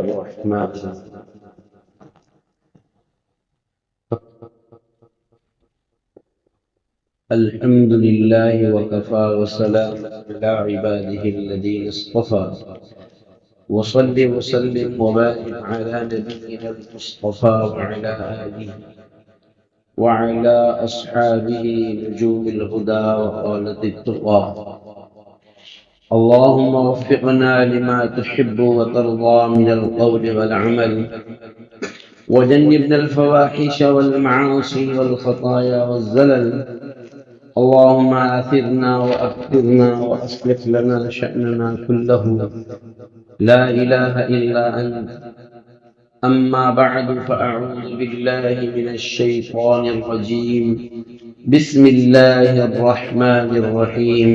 الرحمن الحمد لله وكفى وسلام على عباده الذين اصطفى وصل وسلم وبارك على نبينا المصطفى وعلى آله وعلى أصحابه نجوم الهدى وقالة التقى اللهم وفقنا لما تحب وترضى من القول والعمل وجنبنا الفواحش والمعاصي والخطايا والزلل اللهم آثرنا وأكثرنا وأصلح لنا شأننا كله لا إله إلا أنت أما بعد فأعوذ بالله من الشيطان الرجيم بسم الله الرحمن الرحيم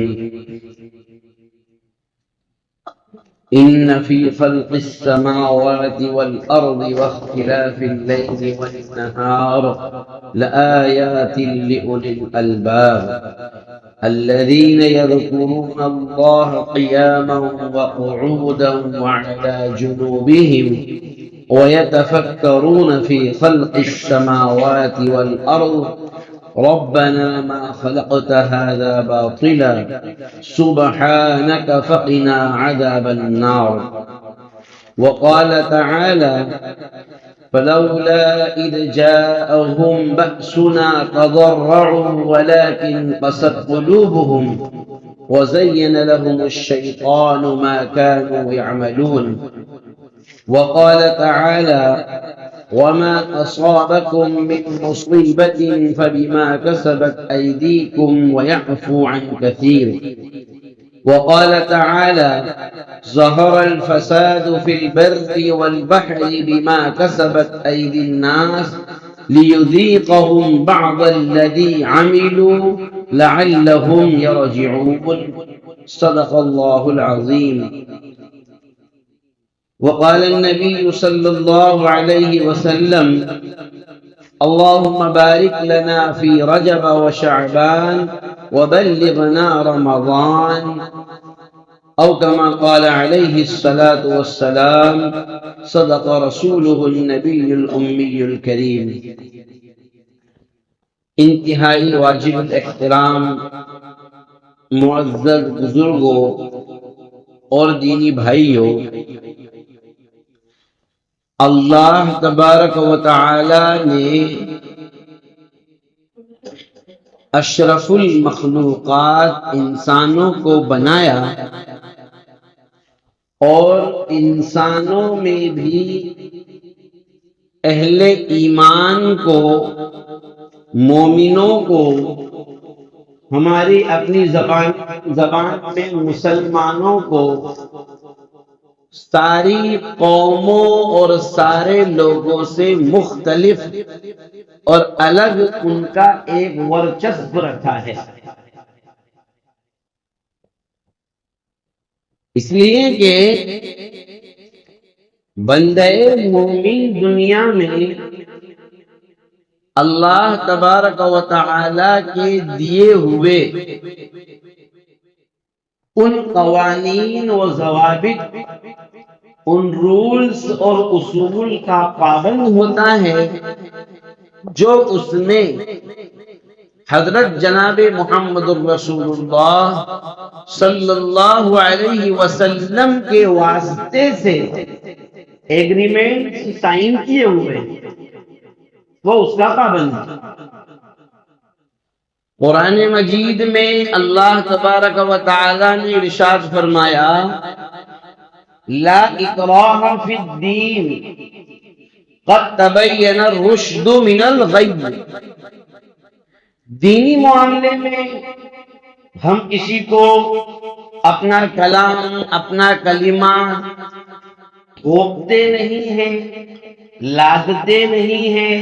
إن في خلق السماوات والأرض واختلاف الليل والنهار لآيات لأولي الألباب الذين يذكرون الله قياما وقعودا وعلى جنوبهم ويتفكرون في خلق السماوات والأرض ربنا ما خلقت هذا باطلا سبحانك فقنا عذاب النار وقال تعالى فلولا إذ جاءهم بأسنا تضرعوا ولكن قست قلوبهم وزين لهم الشيطان ما كانوا يعملون وقال تعالى وما أصابكم من مصيبة فبما كسبت أيديكم ويعفو عن كثير وقال تعالى ظهر الفساد في البر والبحر بما كسبت أيدي الناس ليذيقهم بعض الذي عملوا لعلهم يرجعون صدق الله العظيم وقال النبي صلى الله عليه وسلم اللهم بارك لنا في رجب وشعبان وبلغنا رمضان أو كما قال عليه الصلاة والسلام صدق رسوله النبي الأمي الكريم انتہائی واجب الاحترام معزز بزرگوں اور دینی بھائیوں، اللہ تبارک و تعالی نے اشرف المخلوقات انسانوں کو بنایا اور انسانوں میں بھی اہل ایمان کو، مومنوں کو، ہماری اپنی زبان میں مسلمانوں کو، ساری قوموں اور سارے لوگوں سے مختلف اور الگ ان کا ایک ورچسپ رکھا ہے۔ اس لیے کہ بندے مومن دنیا میں اللہ تبارک و تعالی کے دیے ہوئے ان قوانین و ضوابط، ان رولز اور اصول کا پابند ہوتا ہے جو اس نے حضرت جناب محمد الرسول اللہ صلی اللہ علیہ وسلم کے واسطے سے ایگریمنٹ سائن کیے ہوئے، وہ اس کا پابند ہے۔ قرآن مجید میں اللہ تبارک و تعالی نے ارشاد فرمایا لا اکراہ فی الدین قد تبین الرشد من الغی۔ دینی معاملے میں ہم کسی کو اپنا کلام، اپنا کلمہ تھوپتے نہیں ہیں، لادتے نہیں ہیں،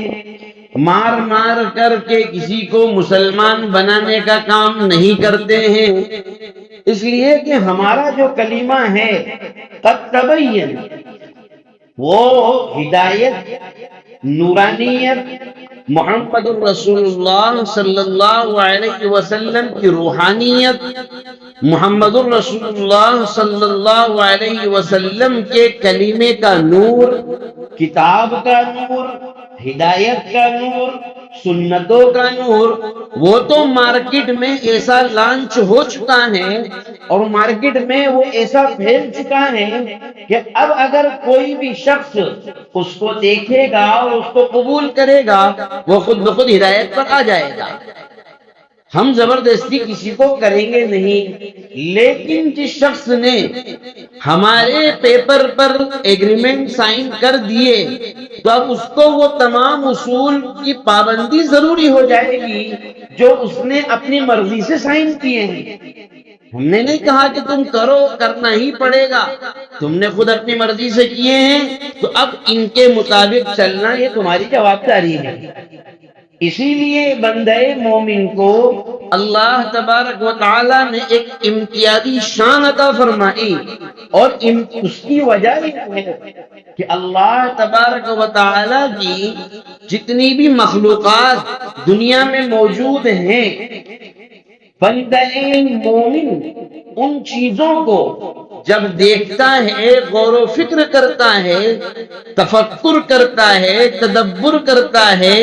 مار مار کر کے کسی کو مسلمان بنانے کا کام نہیں کرتے ہیں، اس لیے کہ ہمارا جو کلمہ ہے قد تبین، وہ ہدایت، نورانیت، محمد الرسول اللہ صلی اللہ علیہ وسلم کی روحانیت محمد الرسول اللہ صلی اللہ علیہ وسلم کے کلمے کا نور، کتاب کا نور، ہدایت کا نور، سنتوں کا نور، وہ تو مارکیٹ میں ایسا لانچ ہو چکا ہے اور مارکیٹ میں وہ ایسا پھیل چکا ہے کہ اب اگر کوئی بھی شخص اس کو دیکھے گا اور اس کو قبول کرے گا وہ خود بخود ہدایت پر آ جائے گا۔ ہم زبردستی کسی کو کریں گے نہیں، لیکن جس شخص نے ہمارے پیپر پر ایگریمنٹ سائن کر دیے تو اب اس کو وہ تمام اصول کی پابندی ضروری ہو جائے گی جو اس نے اپنی مرضی سے سائن کیے ہیں۔ ہم نے نہیں کہا کہ تم کرو، کرنا ہی پڑے گا، تم نے خود اپنی مرضی سے کیے ہیں تو اب ان کے مطابق چلنا یہ تمہاری جواب داری ہے۔ اسی لیے بندے مومن کو اللہ تبارک و تعالی نے ایک امتیازی شان عطا فرمائی، اور اس کی وجہ یہ ہے کہ اللہ تبارک و تعالی کی جتنی بھی مخلوقات دنیا میں موجود ہیں، بندہ مومن ان چیزوں کو جب دیکھتا ہے، غور و فکر کرتا ہے، تفکر کرتا ہے، تدبر کرتا ہے،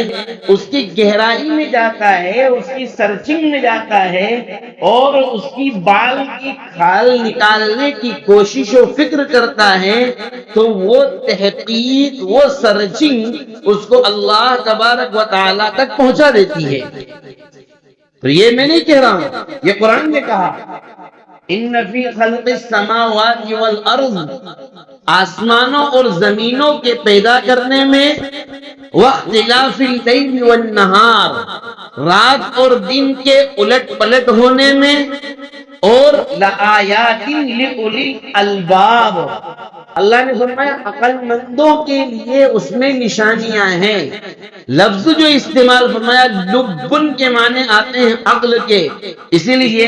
اس کی گہرائی میں جاتا ہے، اس کی سرچنگ میں جاتا ہے اور اس کی بال کی کھال نکالنے کی کوشش و فکر کرتا ہے، تو وہ تحقیق، وہ سرچنگ اس کو اللہ تبارک و تعالی تک پہنچا دیتی ہے۔ تو یہ میں نہیں کہہ رہا ہوں، یہ قرآن نے کہا، ان فی خلق السماوات والارض، آسمانوں اور زمینوں کے پیدا کرنے میں، واختلاف اللیل والنہار، رات اور دن کے الٹ پلٹ ہونے میں، اور لآیات لأولی الالباب، اللہ نے فرمایا عقل مندوں کے لیے اس میں نشانیاں ہیں۔ لفظ جو استعمال فرمایا لبن کے معنی آتے ہیں عقل کے، اسی لیے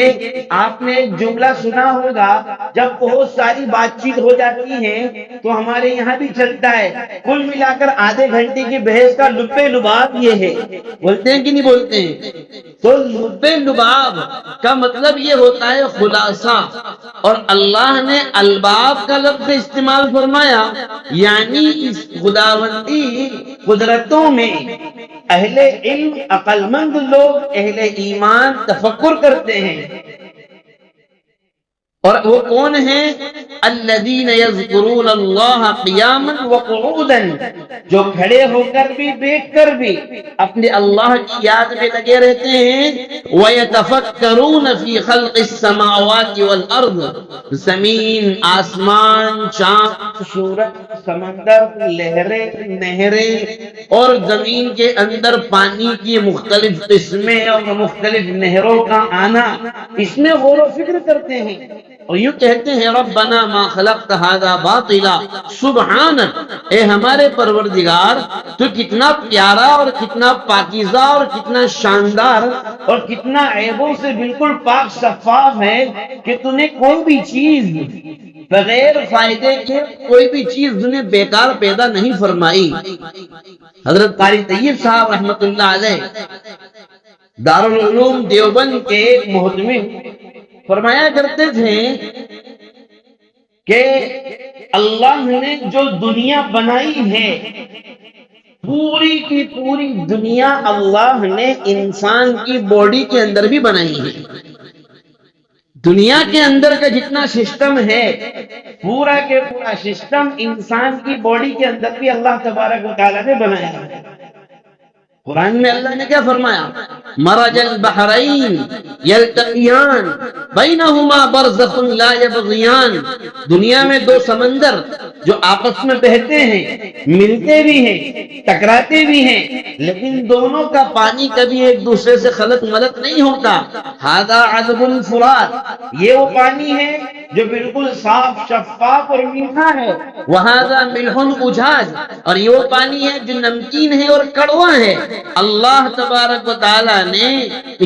آپ نے جملہ سنا ہوگا، جب بہت ساری بات چیت ہو جاتی ہے تو ہمارے یہاں بھی چلتا ہے، کل ملا کر آدھے گھنٹے کی بحث کا لب لباب یہ ہے، بولتے ہیں کہ نہیں بولتے ہیں؟ تو لب لباب کا مطلب یہ ہوتا ہے خلاصہ، اور اللہ نے الباب کا لفظ استعمال فرمایا، یعنی اس خداوندی قدرتوں میں اہل علم، عقل مند لوگ، اہل ایمان تفکر کرتے ہیں۔ اور وہ کون ہیں؟ الذین یذکرون اللہ قیاما وقعودا، جو کھڑے ہو کر بھی بیٹھ کر بھی اپنے اللہ کی یاد میں لگے رہتے ہیں۔ ویتفکرون فی خلق السماوات والارض، زمین، آسمان، چاند، سورج، سمندر، لہریں، نہریں اور زمین کے اندر پانی کی مختلف قسمیں اور مختلف نہروں کا آنا، اس میں غور و فکر کرتے ہیں اور یوں کہتے ہیں ربنا ما خلقت ھذا باطلا سبحانک، اے ہمارے پروردگار تو کتنا پیارا اور کتنا پاکیزہ اور کتنا شاندار اور کتنا عیبوں سے بالکل پاک شفاف ہے کہ تو نے کوئی بھی چیز بغیر فائدے کے، کوئی بھی چیز نے بیکار پیدا نہیں فرمائی۔ حضرت قاری طیب صاحب رحمت اللہ علیہ دارالعلوم دیوبند کے محتمم فرمایا کرتے تھے کہ اللہ نے جو دنیا بنائی ہے، پوری کی پوری دنیا اللہ نے انسان کی باڈی کے اندر بھی بنائی ہے۔ دنیا کے اندر کا جتنا سسٹم ہے، پورا کے پورا سسٹم انسان کی باڈی کے اندر بھی اللہ تبارک و تعالیٰ نے بنایا ہے۔ قرآن میں اللہ نے کیا فرمایا؟ مرج البحرین یلتقیان بینہما برزخ لا یبغیان، دنیا میں دو سمندر جو آپس میں بہتے ہیں، ملتے بھی ہیں، ٹکراتے بھی ہیں، لیکن دونوں کا پانی کبھی ایک دوسرے سے خلط ملط نہیں ہوتا۔ ھذا عذب الفرات، یہ وہ پانی ہے جو بالکل صاف شفاف اور میٹھا ہے، وہذا ملح اجاج، اور یہ وہ پانی ہے جو نمکین ہے اور کڑوا ہے۔ اللہ تبارک و تعالی نے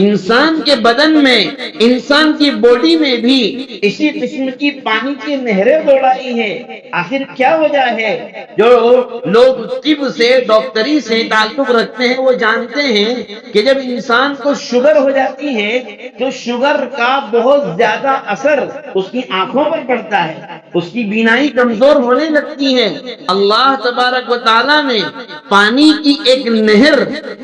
انسان کے بدن میں، انسان کی باڈی میں بھی اسی قسم کی پانی کی نہریں دوڑائی ہیں۔ آخر کیا وجہ ہے؟ جو لوگ طب سے، ڈاکٹری سے تعلق رکھتے ہیں وہ جانتے ہیں کہ جب انسان کو شوگر ہو جاتی ہے تو شوگر کا بہت زیادہ اثر اس کی آنکھوں پر پڑتا ہے، اس کی بینائی کمزور ہونے لگتی ہے۔ اللہ تبارک و تعالیٰ نے پانی کی ایک نہر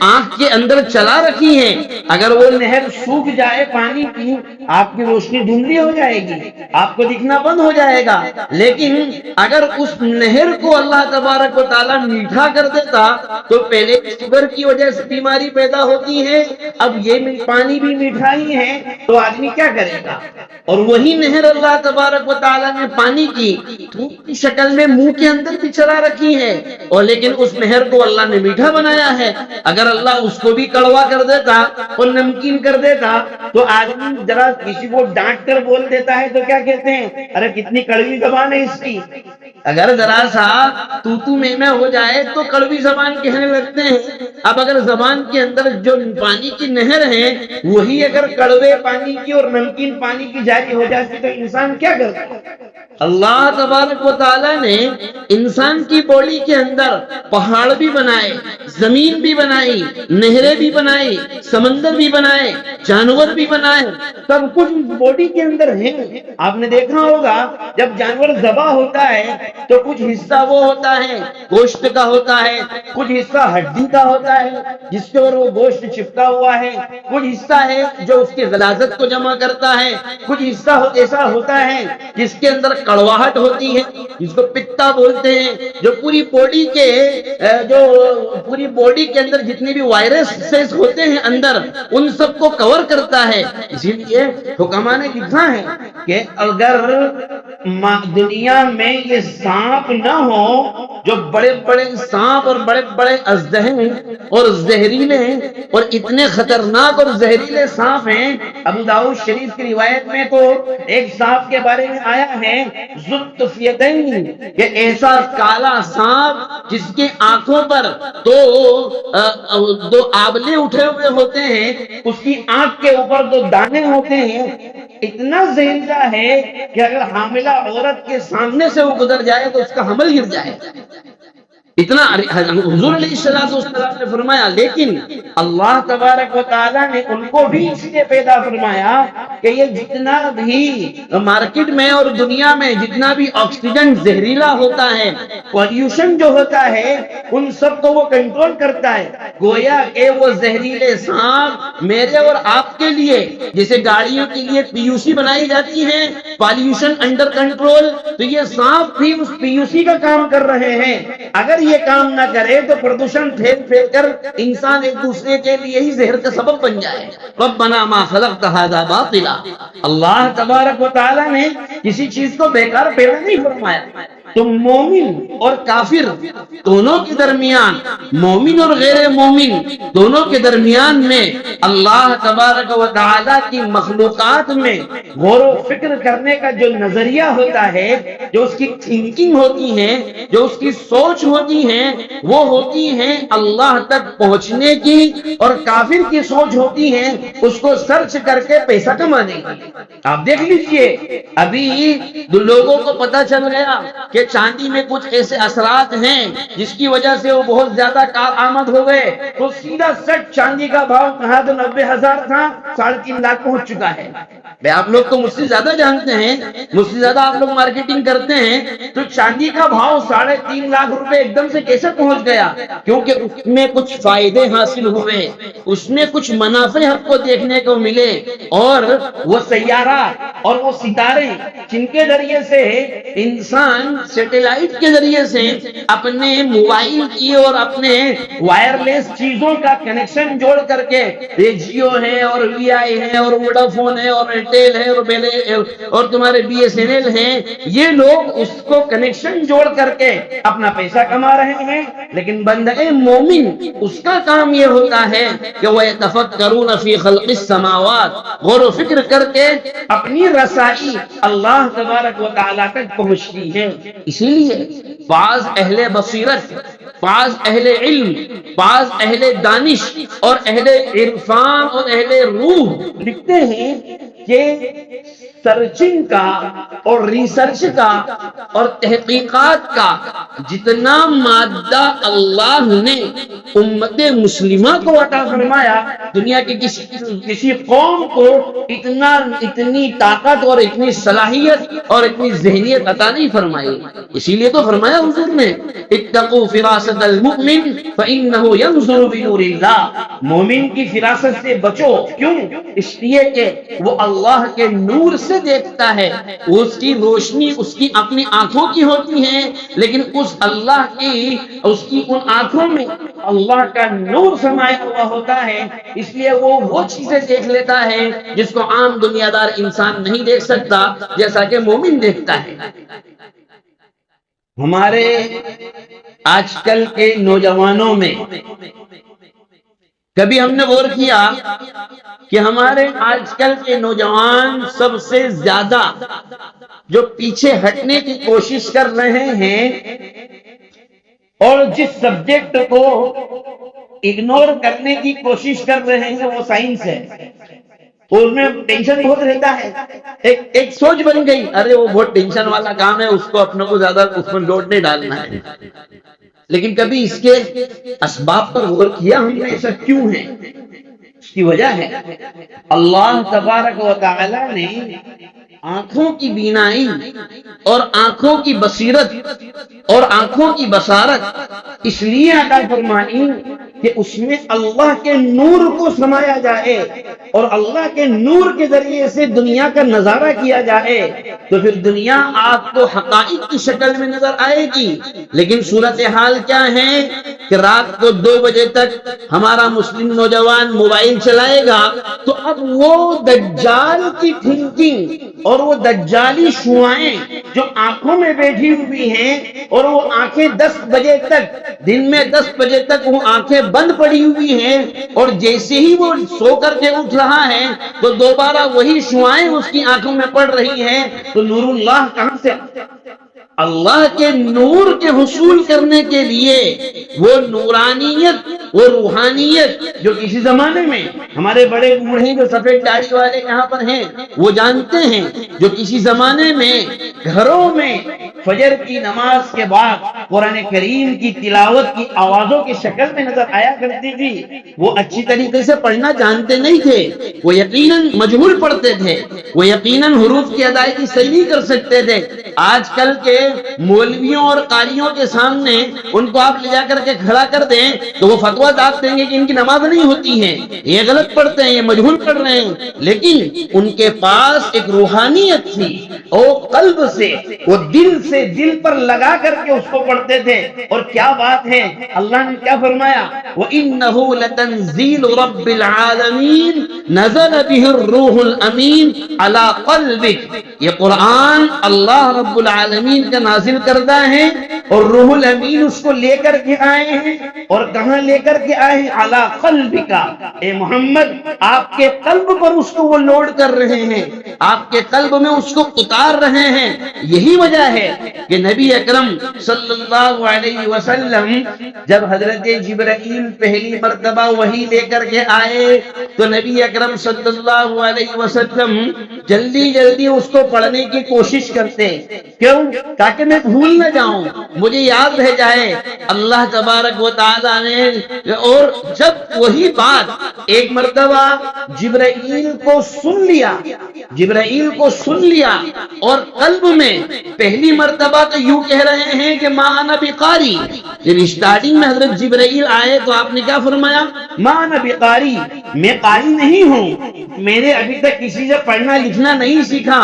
آنکھ کے اندر چلا رکھی ہے، اگر وہ نہر سوکھ جائے پانی کی، آپ کی روشنی دھندلی ہو جائے گی، آپ کو دکھنا بند ہو جائے گا۔ لیکن اگر اس نہر کو اللہ تبارک و تعالیٰ میٹھا کر دیتا تو پہلے شوگر کی وجہ سے بیماری پیدا ہوتی ہے، اب یہ پانی بھی میٹھا ہی ہے تو آدمی کیا کرے گا؟ اور وہی نہر اللہ تبارک و تعالیٰ نے پانی کی شکل میں منہ کے اندر بھی چلا رکھی ہے، اور لیکن اس نہر کو اللہ نے میٹھا بنایا ہے۔ اگر اللہ اس کو بھی کڑوا کر دیتا اور نمکین کر دیتا تو آدمی ذرا کسی کو ڈانٹ کر بول دیتا ہے تو کیا کہتے ہیں؟ ارے کتنی کڑوی زبان ہے اس کی۔ اگر ذرا سا تو میں ہو جائے تو کڑوی زبان کہنے لگتے ہیں۔ اب اگر زبان کے اندر جو پانی کی نہر ہے وہی اگر کڑوے پانی کی اور نمکین پانی کی جاری ہو جاتی تو انسان کیا کرتا؟ اللہ تبارک و تعالیٰ نے انسان کی باڈی کے اندر پہاڑ بھی بنائے، زمین بھی بنائی، نہریں بھی بنائی، سمندر بھی بنائے، جانور بھی بنائے، سب کچھ باڈی کے اندر ہے۔ آپ نے دیکھا ہوگا جب جانور ذبح ہوتا ہے تو کچھ حصہ وہ ہوتا ہے گوشت کا ہوتا ہے، کچھ حصہ ہڈی کا ہوتا ہے جس کے اوپر وہ گوشت چپکا ہوا ہے، کچھ حصہ ہے جو اس کی غلاظت کو جمع کرتا ہے، کچھ حصہ ایسا ہوتا ہے جس کے اندر کڑواہٹ ہوتی ہے جس کو پتا بولتے ہیں، جو پوری باڈی کے اندر جتنے بھی وائرس ہوتے ہیں اندر ان سب کو کور کرتا ہے۔ اسی لیے حکماء نے لکھا ہے کہ اگر دنیا میں یہ سانپ نہ ہو، جو بڑے بڑے سانپ اور بڑے بڑے اژدہے اور زہریلے اور اتنے خطرناک اور زہریلے سانپ ہیں۔ ابو داؤد شریف کی روایت میں تو ایک سانپ کے بارے میں آیا ہے ذوالطفیلین، کہ ایسا کالا سانپ جس کی آنکھوں پر دو آبلے اٹھے ہوئے ہوتے ہیں، اس کی آنکھ کے اوپر دو دانے ہوتے ہیں، اتنا زہریلا ہے کہ اگر حاملہ عورت کے سامنے سے وہ گزر جائے تو اس کا حمل گر جائے۔ اتنا حضور علیہ السلام نے فرمایا، لیکن اللہ تبارک و تعالیٰ نے ان کو بھی اس لیے پیدا فرمایا کہ یہ جتنا بھی مارکیٹ میں اور دنیا میں جتنا بھی آکسیجن زہریلا ہوتا ہے، پولیوشن جو ہوتا ہے، ان سب کو وہ کنٹرول کرتا ہے۔ گویا کہ وہ زہریلے سانپ میرے اور آپ کے لیے، جیسے گاڑیوں کے لیے پی یو سی بنائی جاتی ہے، پولیوشن انڈر کنٹرول، تو یہ سانپ بھی اس پی یو سی کا کام کر رہے ہیں۔ اگر یہ کام نہ کرے تو پردوشن پھیل پھیل کر انسان ایک دوسرے کے لیے ہی زہر کا سبب بن جائے۔ ربنا ما خلقت ھذا باطلا، اللہ تبارک و تعالیٰ نے کسی چیز کو بیکار پیدا نہیں فرمایا۔ تو مومن اور کافر دونوں کے درمیان، مومن اور غیر مومن دونوں کے درمیان میں اللہ تبارک و تعالیٰ کی مخلوقات میں غور و فکر کرنے کا جو نظریہ ہوتا ہے، جو اس کی تھنکنگ ہوتی ہے، جو اس کی سوچ ہوتی ہے، وہ ہوتی ہے اللہ تک پہنچنے کی، اور کافر کی سوچ ہوتی ہے اس کو سرچ کر کے پیسہ کمانے کی۔ آپ دیکھ لیجئے ابھی لوگوں کو پتا چل گیا کہ چاندی میں کچھ ایسے اثرات ہیں جس کی وجہ سے وہ بہت زیادہ کارآمد ہو گئے، تو سیدھا سٹ چاندی کا بھاؤ کہاں تو 90,000 تھا 3.5 لاکھ پہنچ چکا ہے۔ آپ لوگ تو مجھ سے زیادہ جانتے ہیں، مجھ سے زیادہ آپ لوگ مارکیٹنگ کرتے ہیں، تو چاندی کا بھاؤ 3.5 لاکھ روپے ایک دم سے کیسے پہنچ گیا؟ کیونکہ اس میں کچھ فائدے حاصل ہوئے، اس میں کچھ منافع ہم کو دیکھنے کو ملے، اور وہ سیارات اور وہ ستارے جن کے ذریعے سے انسان سیٹلائٹ کے ذریعے سے اپنے موبائل کی اور اپنے وائرلیس چیزوں کا کنیکشن جوڑ کر کے، جیو ہے اور وی آئی ہے اور ووڈا فون ہے اور ایئرٹیل ہے اور تمہارے BSNL ہیں، یہ لوگ اس کو کنیکشن جوڑ کر کے اپنا پیسہ کما رہے ہیں، لیکن بندہ مومن اس کا کام یہ ہوتا ہے کہ وہ يتفکرون فی خلق السماوات، غور و فکر کر کے اپنی رسائی اللہ تبارک و تعالیٰ تک پہنچتی ہے۔ اسی لیے بعض اہل بصیرت، بعض اہل علم، بعض اہل دانش اور اہل عرفان اور اہل روح لکھتے ہیں کہ سرچنگ کا اور ریسرچ کا اور تحقیقات کا جتنا مادہ اللہ نے امت مسلمہ کو عطا فرمایا، دنیا کے کسی قوم کو اتنی طاقت اور اتنی صلاحیت اور اتنی ذہنیت عطا نہیں فرمائی۔ اسی لیے تو فرمایا حضور نے اتقوا فراست المؤمن فإنه ينظر بنور اللہ، مومن کی فراست سے بچو، کیوں؟ اس لیے کہ وہ اللہ کے نور سے دیکھتا ہے، اس کی روشنی اس کی اپنی آنکھوں کی ہوتی ہے، لیکن اس اللہ کی اس کی ان آنکھوں میں اللہ کا نور سمایا ہوا ہوتا ہے، اس لیے وہ چیزیں دیکھ لیتا ہے جس کو عام دنیا دار انسان نہیں دیکھ سکتا، جیسا کہ مومن دیکھتا ہے۔ ہمارے آج کل کے نوجوانوں میں کبھی ہم نے غور کیا کہ ہمارے آج کل کے نوجوان سب سے زیادہ جو پیچھے ہٹنے کی کوشش کر رہے ہیں اور جس سبجیکٹ کو اگنور کرنے کی کوشش کر رہے ہیں وہ سائنس ہے، اس میں ٹینشن بہت رہتا ہے۔ ایک سوچ بن گئی، ارے وہ بہت ٹینشن والا کام ہے، اس کو اپنے کو زیادہ اس میں لوڈ نہیں ڈالنا ہے، لیکن کبھی اس کے اسباب پر غور کیا ہم نے ایسا کیوں ہے؟ اس کی وجہ ہے اللہ تبارک و تعالی نے آنکھوں کی بینائی اور آنکھوں کی بصیرت اور آنکھوں کی بصارت اس لیے عطا فرمائی کہ اس میں اللہ کے نور کو سمایا جائے اور اللہ کے نور کے ذریعے سے دنیا کا نظارہ کیا جائے، تو پھر دنیا آپ کو حقائق کی شکل میں نظر آئے گی۔ لیکن صورتحال کیا ہے کہ رات کو 2 بجے تک ہمارا مسلم نوجوان موبائل چلائے گا تو اب وہ دجال کی تھنکنگ اور وہ دجالی شعاعیں جو آنکھوں میں بیٹھی ہوئی ہیں اور وہ آنکھیں 10 بجے تک دن میں 10 بجے تک وہ آنکھیں بند پڑی ہوئی ہیں، اور جیسے ہی وہ سو کر کے اٹھ رہا ہے تو دوبارہ وہی شعاعیں اس کی آنکھوں میں پڑ رہی ہیں، تو نور اللہ کہاں سے؟ اللہ کے نور کے حصول کرنے کے لیے وہ نورانیت وہ روحانیت جو کسی زمانے میں ہمارے بڑے بوڑھے جو سفید داڑھی والے یہاں پر ہیں وہ جانتے ہیں، جو کسی زمانے میں گھروں میں فجر کی نماز کے بعد قرآن کریم کی تلاوت کی آوازوں کی شکل میں نظر آیا کرتی تھی، وہ اچھی طریقے سے پڑھنا جانتے نہیں تھے، وہ یقیناً مجہول پڑھتے تھے، وہ یقیناً حروف کی ادائیگی صحیح نہیں کر سکتے تھے۔ آج کل کے مولویوں اور قاریوں کے سامنے ان کو آپ لے جا کر کے کھڑا کر دیں تو وہ فتویٰ ڈال دیں گے کہ ان کی نماز نہیں ہوتی ہے، یہ غلط پڑھتے ہیں، یہ مجہول پڑھ رہے ہیں، لیکن ان کے پاس ایک روحانیت تھی، وہ قلب سے وہ دل سے دل پر لگا کر کے اس کو پڑھتے تھے۔ اور کیا بات ہے، اللہ نے کیا فرمایا، وَإِنَّهُ لَتَنزِيلُ رَبِّ الْعَالَمِينَ نَزَلَ بِهِ الرُّوحُ الْأَمِينُ عَلَى قَلْبِكَ، یہ قرآن اللہ رب العالمین کا نازل کردہ ہے اور روح الامین اس کو لے کر کے آئے ہیں، اور کہاں لے کر کے آئے ہیں؟ علی قلبک، اے محمد آپ کے قلب پر اس کو وہ لوڈ کر رہے ہیں، آپ کے قلب میں اس کو اتار رہے ہیں۔ یہی وجہ ہے کہ نبی اکرم صلی اللہ علیہ وسلم جب حضرت جبرائیل پہلی مرتبہ وحی لے کر کے آئے تو نبی اکرم صلی اللہ علیہ وسلم جلدی جلدی اس کو پڑھنے کی کوشش کرتے، کیوں؟ تاکہ میں بھول نہ جاؤں، مجھے یاد رہ جائے اللہ تبارک و تعالیٰ نے۔ اور جب وہی بات ایک مرتبہ جبرائیل کو سن لیا اور قلب میں پہلی مرتبہ تو یوں کہہ رہے ہیں کہ ما انا بقاری، جب اسٹارٹنگ میں حضرت جبرائیل آئے تو آپ نے کیا فرمایا؟ ما انا بقاری، میں قاری نہیں ہوں، میں نے ابھی تک کسی سے پڑھنا لکھنا نہیں سیکھا،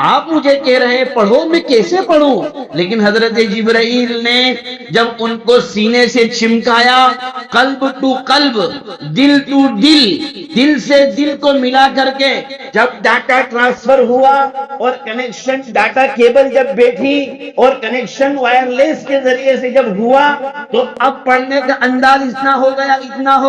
آپ مجھے کہہ رہے ہیں پڑھو، میں کیسے پڑھوں؟ لیکن حضرت جبرائیل نے جب ان کو سینے سے چمکایا، قلب ٹو قلب، دل ٹو دل، دل سے دل کو ملا کر کے جب ڈاٹا ٹرانسفر ہوا اور کنیکشن ڈاٹا کیبل جب بیٹھی اور کنیکشن وائرلیس کے ذریعے سے جب ہوا، تو اب پڑھنے کا انداز اتنا ہو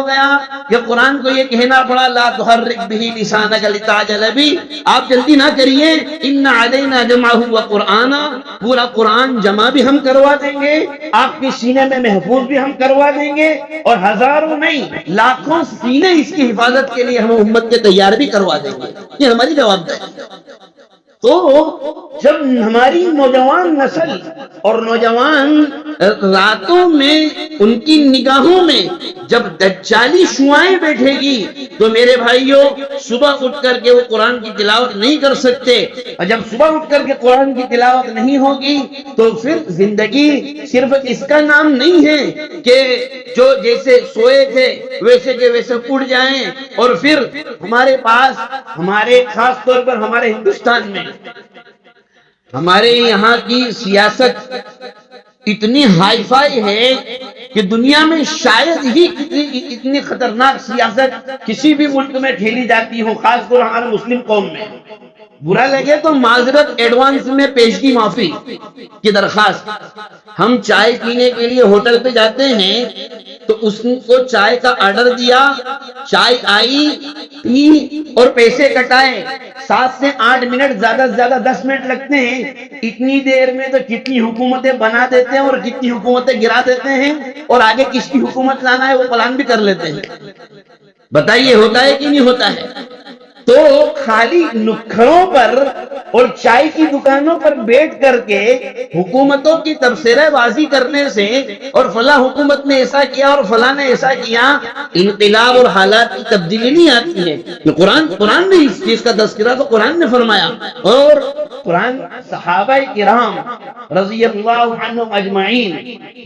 گیا کہ قرآن کو یہ کہنا پڑا لا تحرک بہ لسانک لتعجل بہ، آپ جلدی نہ کریے، ان علینا جمعہ وقرآن، پورا قرآن جمع بھی ہم کروا دیں گے، آپ کے سینے میں محفوظ بھی ہم کروا دیں گے، اور ہزاروں نہیں لاکھوں سینے اس کی حفاظت کے لیے ہم امت کے تیار بھی کروا دیں گے، یہ ہماری جواب داری۔ تو جب ہماری نوجوان نسل اور نوجوان راتوں میں ان کی نگاہوں میں جب دجالی شعائیں بیٹھے گی، تو میرے بھائیوں صبح اٹھ کر کے وہ قرآن کی تلاوت نہیں کر سکتے، اور جب صبح اٹھ کر کے قرآن کی تلاوت نہیں ہوگی تو پھر زندگی صرف اس کا نام نہیں ہے کہ جو جیسے سوئے تھے ویسے کے ویسے اٹھ جائیں، اور پھر ہمارے پاس، ہمارے خاص طور پر ہمارے ہندوستان میں ہمارے یہاں کی سیاست اتنی ہائی فائی ہے کہ دنیا میں شاید ہی اتنی خطرناک سیاست کسی بھی ملک میں کھیلی جاتی ہو، خاص طور ہمارے مسلم قوم میں۔ برا لگے تو معذرت، ایڈوانس میں پیشگی معافی کی درخواست۔ ہم چائے پینے کے لیے ہوٹل پہ جاتے ہیں تو اس کو چائے کا آرڈر دیا، چائے آئی، پی اور پیسے کٹائے، 7 سے 8 منٹ، زیادہ سے زیادہ 10 منٹ لگتے ہیں۔ اتنی دیر میں تو کتنی حکومتیں بنا دیتے ہیں اور کتنی حکومتیں گرا دیتے ہیں، اور آگے کس کی حکومت لانا ہے وہ پلان بھی کر لیتے ہیں۔ بتائیے ہوتا ہے کہ نہیں ہوتا ہے؟ تو خالی نکھروں پر اور چائے کی دکانوں پر بیٹھ کر کے حکومتوں کی تبصرہ بازی کرنے سے، اور فلاں حکومت نے ایسا کیا اور فلاں نے ایسا کیا، انقلاب اور حالات کی تبدیلی نہیں آتی ہے۔ قرآن نے اس چیز کا تذکرہ تو قرآن نے فرمایا، اور قرآن صحابہ کرام رضی اللہ عنہم اجمعین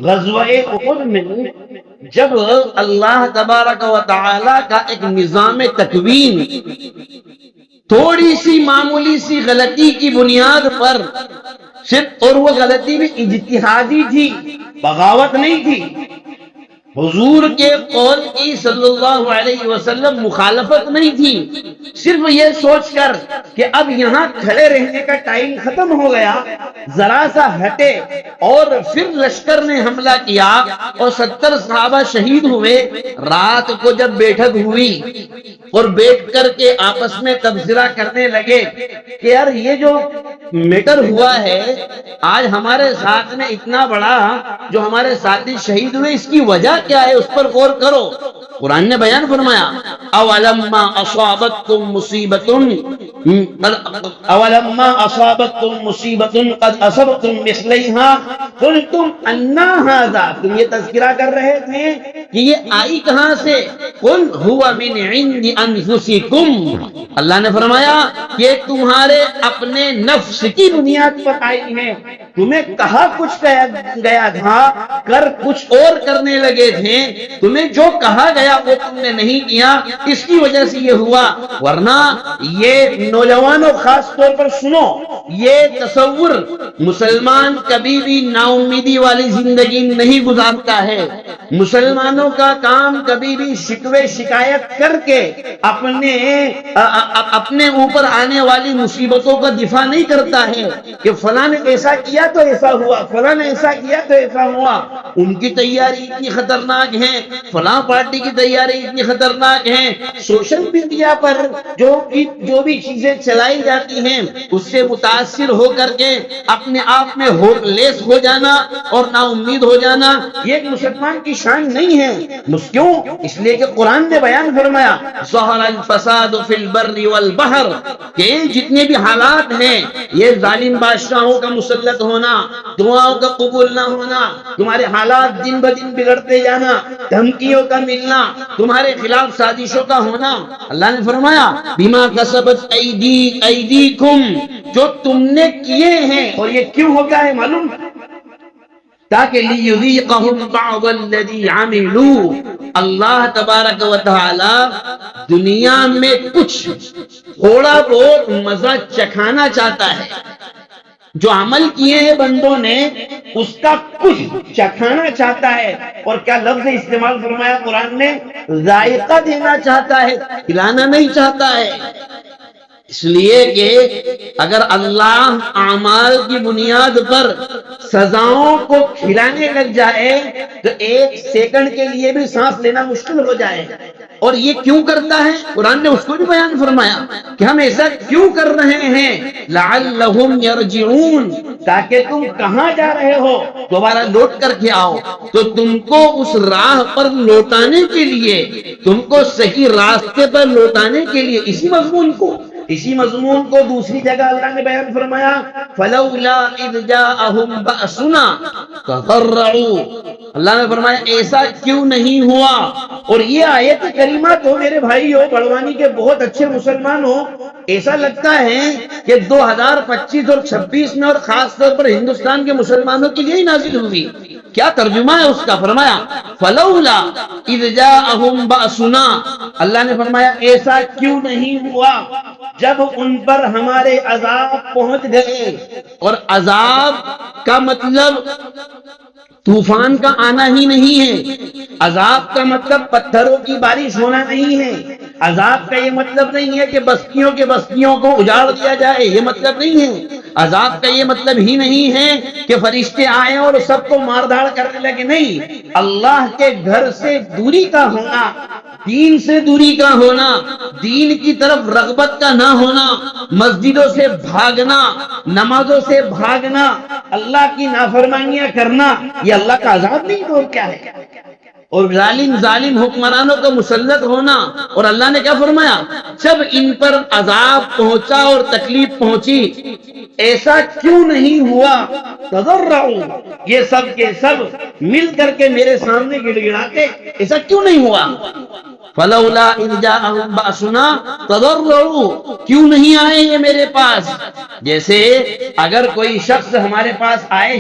غزوہ احد میں جب اللہ تبارک و تعالی کا ایک نظام تکوین تھوڑی سی معمولی سی غلطی کی بنیاد پر صرف، اور وہ غلطی بھی اجتہادی تھی، بغاوت نہیں تھی، حضور کے قول کی صلی اللہ علیہ وسلم مخالفت نہیں تھی، صرف یہ سوچ کر کہ اب یہاں کھڑے رہنے کا ٹائم ختم ہو گیا، ذرا سا ہٹے، اور پھر لشکر نے حملہ کیا اور 70 صحابہ شہید ہوئے۔ رات کو جب بیٹھک ہوئی اور بیٹھ کر کے آپس میں تبصرہ کرنے لگے کہ یار یہ جو میٹر ہوا ہے آج ہمارے ساتھ میں اتنا بڑا، جو ہمارے ساتھی شہید ہوئے، اس کی وجہ کیا ہے، اس پر غور کرو۔ قرآن نے بیان فرمایا اولما اصابتکم مصیبۃ قد اصبتم مثلیہا قلتم انا ھذا، تم یہ تذکرہ کر رہے تھے کہ یہ آئی کہاں سے، قل ھو من عند انفسکم، اللہ نے فرمایا یہ تمہارے اپنے نفس کی بنیاد پر آئی ہے، تمہیں کہا کچھ گیا تھا، کر کچھ اور کرنے لگے تھے، تمہیں جو کہا گیا وہ تم نے نہیں کیا، اس کی وجہ سے یہ ہوا۔ ورنہ یہ نوجوانوں خاص طور پر سنو، یہ تصور مسلمان کبھی بھی نا امیدی والی زندگی نہیں گزارتا ہے۔ مسلمانوں کا کام کبھی بھی شکوے شکایت کر کے اپنے اوپر آنے والی مصیبتوں کا دفاع نہیں کرتا ہے کہ فلاں نے ایسا کیا تو ایسا ہوا، فلاں نے ایسا کیا تو ایسا ہوا، ان کی تیاری اتنی خطرناک ہے، فلاں پارٹی کی تیاری اتنی خطرناک ہے۔ سوشل میڈیا پر جو بھی چیزیں چلائی جاتی ہیں اس سے متاثر ہو کر کے اپنے آپ میں ہوپ لیس ہو جانا اور نا امید ہو جانا، یہ ایک مسلمان کی شان نہیں ہے۔ کیوں؟ اس لیے کہ قرآن نے بیان فرمایا ظہر الفساد فی البر والبحر، کہ جتنے بھی حالات ہیں، یہ ظالم بادشاہوں کا مسلط ہونا، دعاؤں کا قبول نہ ہونا، تمہارے حالات دن بدن بگڑتے جانا، دھمکیوں کا ملنا، تمہارے خلاف سازشوں کا ہونا، اللہ نے فرمایا بما کسبت ایدیکم، جو تم نے کیے ہیں۔ اور یہ کیوں ہوتا ہے معلوم؟ تاکہ لیذیقہم بعض الذی عملوا، اللہ تبارک و تعالی دنیا میں کچھ تھوڑا بہت مزہ چکھانا چاہتا ہے، جو عمل کیے ہیں بندوں نے اس کا کچھ چکھانا چاہتا ہے۔ اور کیا لفظ استعمال فرمایا قرآن نے؟ ذائقہ دینا چاہتا ہے، کھلانا نہیں چاہتا ہے۔ اس لیے کہ اگر اللہ اعمال کی بنیاد پر سزاؤں کو کھلانے لگ جائے تو ایک سیکنڈ کے لیے بھی سانس لینا مشکل ہو جائے۔ اور یہ کیوں کرتا ہے؟ قرآن نے اس کو بھی بیان فرمایا کہ ہم ایسا کیوں کر رہے ہیں، لعلہم یرجعون، تاکہ تم کہاں جا رہے ہو دوبارہ لوٹ کر کے آؤ، تو تم کو اس راہ پر لوٹانے کے لیے، تم کو صحیح راستے پر لوٹانے کے لیے۔ اسی مضمون کو دوسری جگہ اللہ نے بیان فرمایا، فلولا اذ جاءہم بأسنا تضرعوا، اللہ نے فرمایا ایسا کیوں نہیں ہوا۔ اور یہ آیت کریمہ تو میرے بھائی ہو، بڑوانی کے بہت اچھے مسلمان ہو، ایسا لگتا ہے کہ 2025 اور 26 میں اور خاص طور پر ہندوستان کے مسلمانوں کے لیے ہی نازل ہوئی۔ کیا ترجمہ ہے اس کا؟ فرمایا فلولا اذ جاءہم بأسنا، اللہ نے فرمایا ایسا کیوں نہیں ہوا جب ان پر ہمارے عذاب پہنچ گئے۔ اور عذاب کا مطلب طوفان کا آنا ہی نہیں ہے، عذاب کا مطلب پتھروں کی بارش ہونا نہیں ہے، عذاب کا یہ مطلب نہیں ہے کہ بستیوں کے بستیوں کو اجاڑ دیا جائے، یہ مطلب نہیں ہے۔ عذاب کا یہ مطلب ہی نہیں ہے کہ فرشتے آئے اور سب کو مار دھاڑ کرنے لگے، نہیں۔ اللہ کے گھر سے دوری کا ہونا، دین سے دوری کا ہونا، دین کی طرف رغبت کا نہ ہونا، مسجدوں سے بھاگنا، نمازوں سے بھاگنا، اللہ کی نافرمانیاں کرنا، یہ اللہ کا عذاب نہیں تو کیا ہے؟ اور ظالم حکمرانوں کا مسلط ہونا۔ اور اللہ نے کیا فرمایا؟ جب ان پر عذاب پہنچا اور تکلیف پہنچی، ایسا کیوں نہیں ہوا؟ تضرعوا، یہ سب کے سب مل کر کے میرے سامنے گڑ گڑاتے، ایسا کیوں نہیں ہوا؟ فلولا اذ جاءہم بأسنا تضرعوا، کیوں نہیں آئے یہ میرے پاس؟ جیسے اگر کوئی شخص ہمارے پاس آئے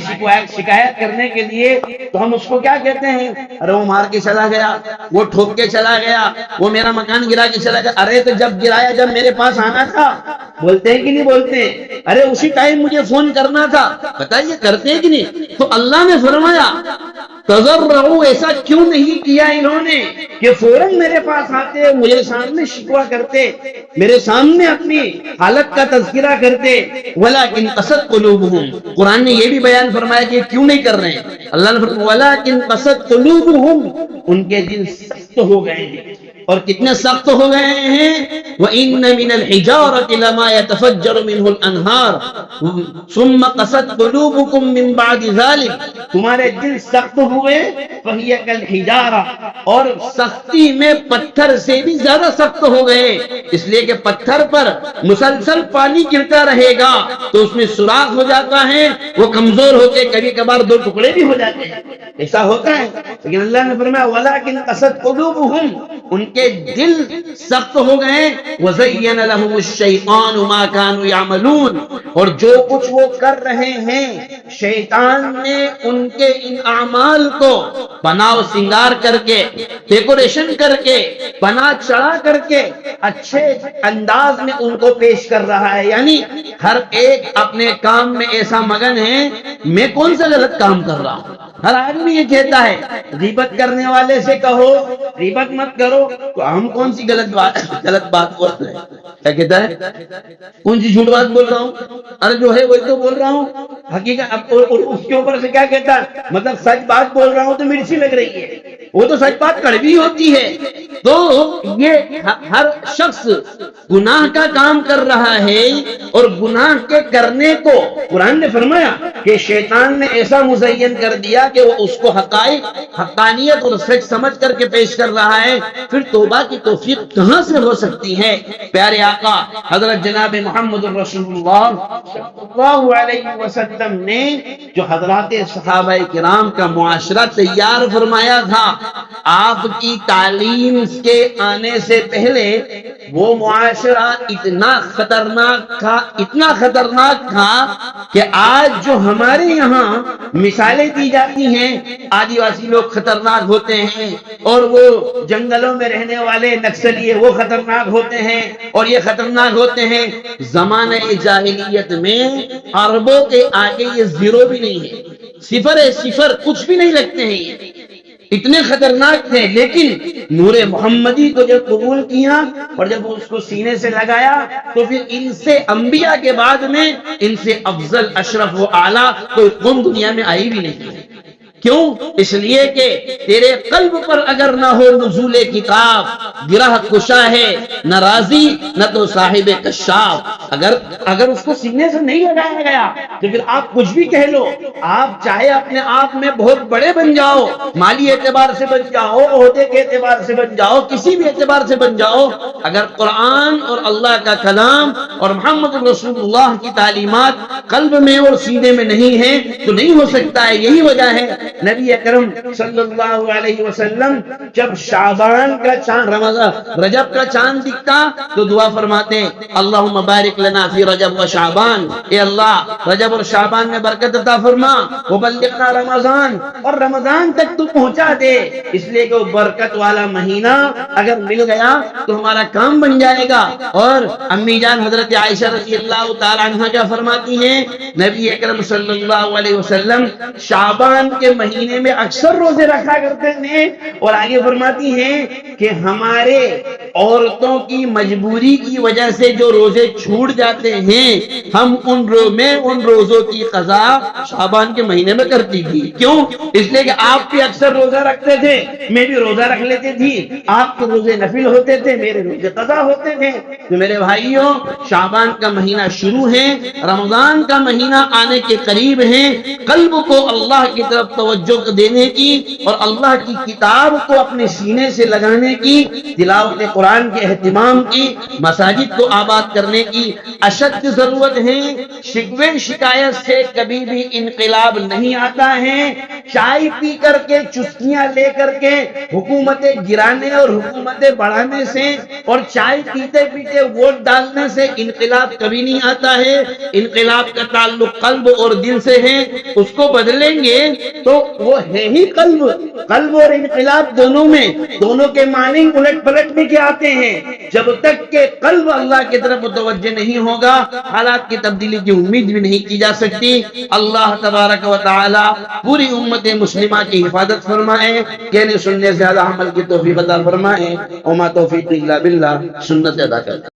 شکایت کرنے کے لیے تو ہم اس کو کیا کہتے ہیں؟ ارے وہ مار کے چلا گیا، وہ ٹھوک کے چلا گیا، وہ میرا مکان گرا کے چلا گیا۔ ارے تو جب گرایا جب میرے پاس آنا تھا، بولتے ہیں کہ نہیں بولتے؟ ارے اسی ٹائم مجھے فون کرنا تھا، بتائیے کرتے ہیں کہ نہیں؟ تو اللہ نے فرمایا تضرعوا، ایسا کیوں نہیں کیا انہوں نے کہ فوراً میرے پاس آتے، مجھے سامنے شکوہ کرتے، میرے سامنے اپنی حالت کا تذکرہ کرتے۔ ولیکن قست قلوبہم، قرآن نے یہ بھی بیان فرمایا کہ کیوں نہیں کر رہے ہیں۔ اللہ نے فرمایا ولیکن قست قلوبہم، ان کے دل سخت ہو گئے ہیں۔ اور کتنے سخت ہو گئے ہیں؟ وَإِنَّ مِنَ الْحِجَارَةِ لَمَا يَتَفَجَّرُ مِنْهُ الْأَنْهَارُ ثُمَّ قَسَتْ قُلُوبُكُمْ مِنْ بَعْدِ ذَلِكَ، تمہارے دل سخت ہوئے فَهِيَ كَالْحِجَارَةِ، اور سختی میں پتھر سے بھی زیادہ سخت ہو گئے، اس لیے کہ پتھر پر مسلسل پانی گرتا رہے گا تو اس میں سوراخ ہو جاتا ہے، وہ کمزور ہو کے کبھی کبھار دو ٹکڑے بھی ہو جاتے ہیں، ایسا ہوتا ہے۔ لیکن اللہ نے فرمایا وَلَكِنْ قَسَتْ قُلُوبُهُمْ، ان کے دل سخت ہو گئے۔ وَزَيَّنَ لَهُمُ الشَّيْطَانُ مَا كَانُوا يَعْمَلُونَ، اور جو کچھ وہ کر رہے ہیں شیطان نے ان کے ان اعمال کو بناؤ سنگار کر کے، ڈیکوریشن کر کے، بنا چڑھا کر کے اچھے انداز میں ان کو پیش کر رہا ہے۔ یعنی ہر ایک اپنے کام میں ایسا مگن ہے، میں کون سا غلط کام کر رہا ہوں؟ ہر آدمی یہ کہتا ہے غیبت کرنے والے سے کہو غیبت مت کرو، تو ہم کون سی غلط بات بول رہے ہیں؟ کیا کہتا ہے؟ کون سی جھوٹ بات بول رہا ہوں؟ ارے جو ہے وہی تو بول رہا ہوں حقیقت۔ اس کے اوپر سے کیا کہتا ہے؟ مطلب سچ بات بول رہا ہوں تو مرچی لگ رہی ہے، وہ تو سچ بات کڑوی ہوتی ہے۔ تو یہ ہر شخص گناہ کا کام کر رہا ہے، اور گناہ کے کرنے کو قرآن نے فرمایا کہ شیطان نے ایسا مزین کر دیا کہ وہ اس کو حقائق، حقانیت اور سچ سمجھ کر کے پیش کر رہا ہے، پھر توبہ کی توفیق کہاں سے ہو سکتی ہے؟ پیارے آقا حضرت جناب محمد رسول اللہ صلی اللہ علیہ وسلم نے جو حضرات صحابہ کرام کا معاشرہ تیار فرمایا تھا، آپ کی تعلیم کے آنے سے پہلے وہ معاشرہ اتنا خطرناک تھا کہ آج جو ہمارے یہاں مثالیں دی جاتی ہیں، آدیواسی لوگ خطرناک ہوتے ہیں، اور وہ جنگلوں میں رہنے والے نکسلی وہ خطرناک ہوتے ہیں، اور یہ خطرناک ہوتے ہیں۔ زمانہ جاہلیت میں عربوں کے آگے یہ زیرو بھی نہیں ہے، صفر کچھ بھی نہیں لگتے ہیں، یہ اتنے خطرناک تھے۔ لیکن نور محمدی کو جب قبول کیا اور جب اس کو سینے سے لگایا تو پھر ان سے انبیاء کے بعد میں ان سے افضل، اشرف و اعلیٰ کوئی قوم دنیا میں آئی بھی نہیں ہے۔ کیوں؟ اس لیے کہ تیرے قلب پر اگر نہ ہو نزول کتاب، گرہ کشا ہے نہ راضی نہ تو صاحب کشاف۔ اگر اس کو سینے سے نہیں لگایا گیا تو پھر آپ کچھ بھی کہہ لو، آپ چاہے اپنے آپ میں بہت بڑے بن جاؤ، مالی اعتبار سے بن جاؤ، عہدے کے اعتبار سے بن جاؤ، کسی بھی اعتبار سے بن جاؤ، اگر قرآن اور اللہ کا کلام اور محمد رسول اللہ کی تعلیمات قلب میں اور سینے میں نہیں ہے تو نہیں ہو سکتا ہے۔ یہی وجہ ہے نبی اکرم صلی اللہ علیہ وسلم جب شعبان کا چاند، رجب کا چاند دکھتا تو دعا فرماتے اللہم بارک لنا فی رجب و شعبان، اے اللہ رجب اور شعبان میں برکت عطا فرما، وبلغنا رمضان، اور رمضان تک تو پہنچا دے، اس لیے کہ وہ برکت والا مہینہ اگر مل گیا تو ہمارا کام بن جائے گا۔ اور امی جان حضرت عائشہ رضی اللہ تعالی عنہ کیا فرماتی ہیں؟ نبی اکرم صلی اللہ علیہ وسلم شعبان کے مہینے میں اکثر روزے رکھا کرتے تھے، اور آگے فرماتی ہیں کہ ہمارے عورتوں کی مجبوری کی وجہ سے جو روزے چھوٹ جاتے ہیں، ہم ان روزوں کی قضا شعبان کے مہینے میں کرتی تھی۔ کیوں؟ اس لیے کہ آپ بھی اکثر روزہ رکھتے تھے، میں بھی روزہ رکھ لیتی تھی، آپ کے روزے نفل ہوتے تھے، میرے روزے قضا ہوتے تھے۔ تو میرے بھائیوں، شعبان کا مہینہ شروع ہے، رمضان کا مہینہ آنے کے قریب ہے، قلب کو اللہ کی طرف توجہ دینے کی اور اللہ کی کتاب کو اپنے سینے سے لگانے کی، تلاوت قرآن کے اہتمام کی، مساجد کو آباد کرنے کی اشد ضرورت ہے۔ شکوے شکایت سے کبھی بھی انقلاب نہیں آتا ہے، چائے پی کر کے، چسکیاں لے کر کے حکومتیں گرانے اور حکومتیں بڑھانے سے اور چائے پیتے پیتے ووٹ ڈالنے سے انقلاب کبھی نہیں آتا ہے۔ انقلاب کا تعلق قلب اور دل سے ہے، اس کو بدلیں گے تو وہ ہے ہی قلب اور انقلاب دونوں کے معنی الٹ پلٹ بھی کے آتے ہیں۔ جب تک کہ قلب اللہ کی طرف متوجہ نہیں ہوگا، حالات کی تبدیلی کی امید بھی نہیں کی جا سکتی۔ اللہ تبارک و تعالی پوری امت مسلمہ کی حفاظت فرمائے، کہنے سننے سے زیادہ عمل کی توفیق عطا فرمائے۔ وما توفیق الا باللہ، سنت ادا کریں۔